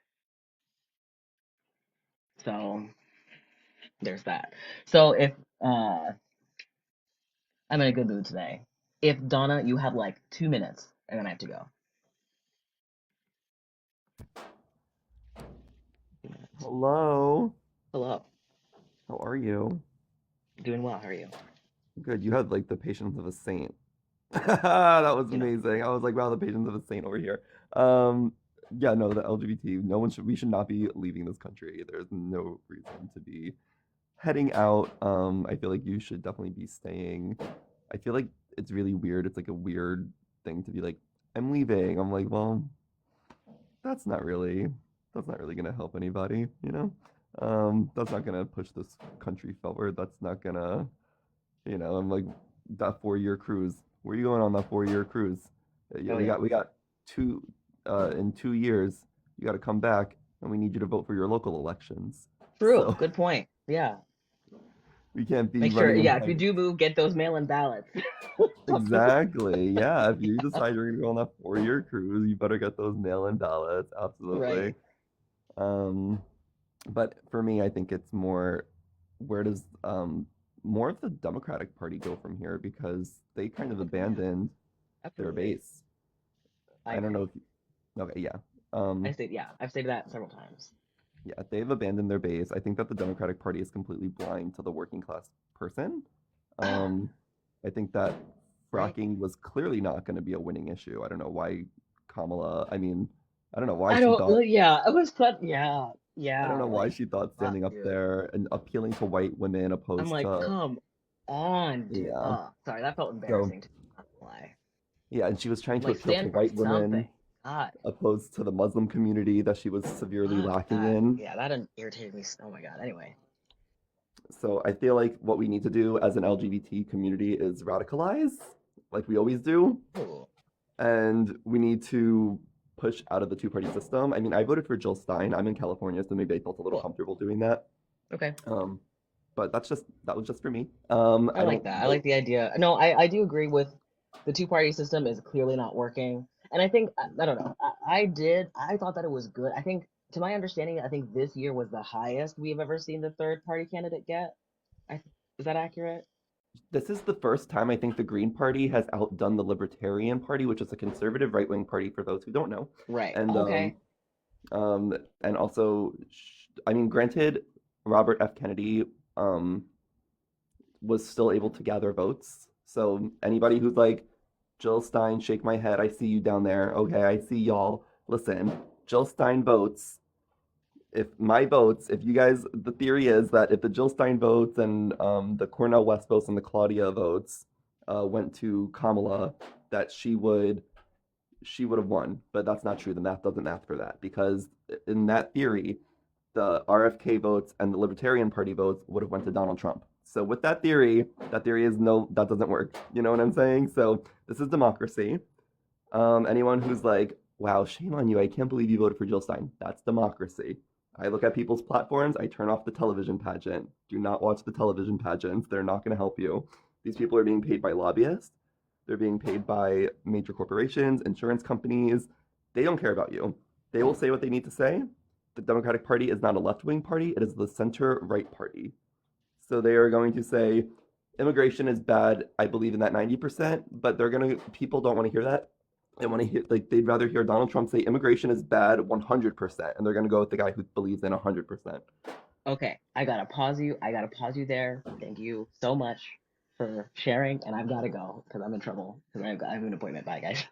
So there's that. So if I'm in a good mood today. If Donna, you have like 2 minutes and then I have to go. 2 minutes. Hello. Hello. How are you? Doing well, how are you? Good. You had like the patience of a saint. That was You know. amazing. I was like, wow, the patience of a saint over here. Um, yeah, no, the LGBT, no one should, we should not be leaving this country. There's no reason to be heading out. I feel like you should definitely be staying. I feel like it's really weird. It's like a weird thing to be like, I'm leaving. I'm like, well, that's not really that's not really gonna help anybody, you know? That's not gonna push this country forward. That's not gonna, I'm like that 4 year cruise. Where are you going on that 4 year cruise? Yeah, Oh we yeah. got two in 2 years. You got to come back, and we need you to vote for your local elections. True. So Good point. Yeah. we can't be Make sure, running in yeah, if you parties. do move, get those mail-in ballots. Exactly. Yeah. If you decide you're gonna go on that 4 year cruise, you better get those mail-in ballots. Absolutely. Right. Um, But for me, I think it's more where does more of the Democratic Party go from here because they kind of Oh, yeah. abandoned their Absolutely. base. I I don't know agree. if okay, yeah. I've stated that several times. Yeah, they've abandoned their base. I think that the Democratic Party is completely blind to the working class person. Um, I think that Right? fracking was clearly not going to be a winning issue. I don't know why Kamala, I mean, I don't know why I she don't, thought well, yeah, it was fun. Yeah. I don't Yeah. know why Like, she thought fuck, standing up dude. there and appealing to white women I'm opposed like, to come on, dude. yeah. Oh, sorry, that felt So embarrassing to not lie. yeah, and she was trying to Like, appeal to stand for white women something. God. opposed to the Muslim community that she was severely Fuck lacking that. in. Yeah, that irritated me. Oh my God. Anyway. So I feel like what we need to do as an LGBT community is radicalize, like we always do, Ooh. and we need to push out of the two-party system. I mean, I voted for Jill Stein. I'm in California, so maybe I felt a little Cool. comfortable doing that. Okay. Um, but that was just for me. I I like don't that. I like vote the idea. No, I do agree with the two-party system is clearly not working. And I think, I don't know, I thought that it was good. I think, to my understanding, I think this year was the highest we've ever seen the third party candidate get. I, is that accurate? this is the first time I think the Green Party has outdone the Libertarian Party, which is a conservative right-wing party for those who don't know. Right. And Okay. and also, I mean, granted, Robert F. Kennedy was still able to gather votes. So anybody who's like, Jill Stein, shake my head, I see you down there. Okay, I see y'all. Listen, Jill Stein votes. If my votes, if you guys, the theory is that if the Jill Stein votes and the Cornel West votes and the Claudia votes went to Kamala, that she would have won, but that's not true. The math doesn't math for that because in that theory, the RFK votes and the Libertarian Party votes would have went to Donald Trump. So with that theory is no, that doesn't work. You know what I'm saying? So this is democracy. Anyone who's like, wow, shame on you. I can't believe you voted for Jill Stein. That's democracy. I look at people's platforms. I turn off the television pageant. Do not watch the television pageants. They're not going to help you. These people are being paid by lobbyists. They're being paid by major corporations, insurance companies. They don't care about you. They will say what they need to say. The Democratic Party is not a left wing party, it is the center right party. So they are going to say immigration is bad. I believe in that 90%, but people don't want to hear that. They want to hear, like, they'd rather hear Donald Trump say immigration is bad 100%, and they're going to go with the guy who believes in 100%. Okay, I gotta pause you. I gotta pause you there. Thank you so much for sharing, and I've gotta go because I'm in trouble because I have an appointment. Bye, guys.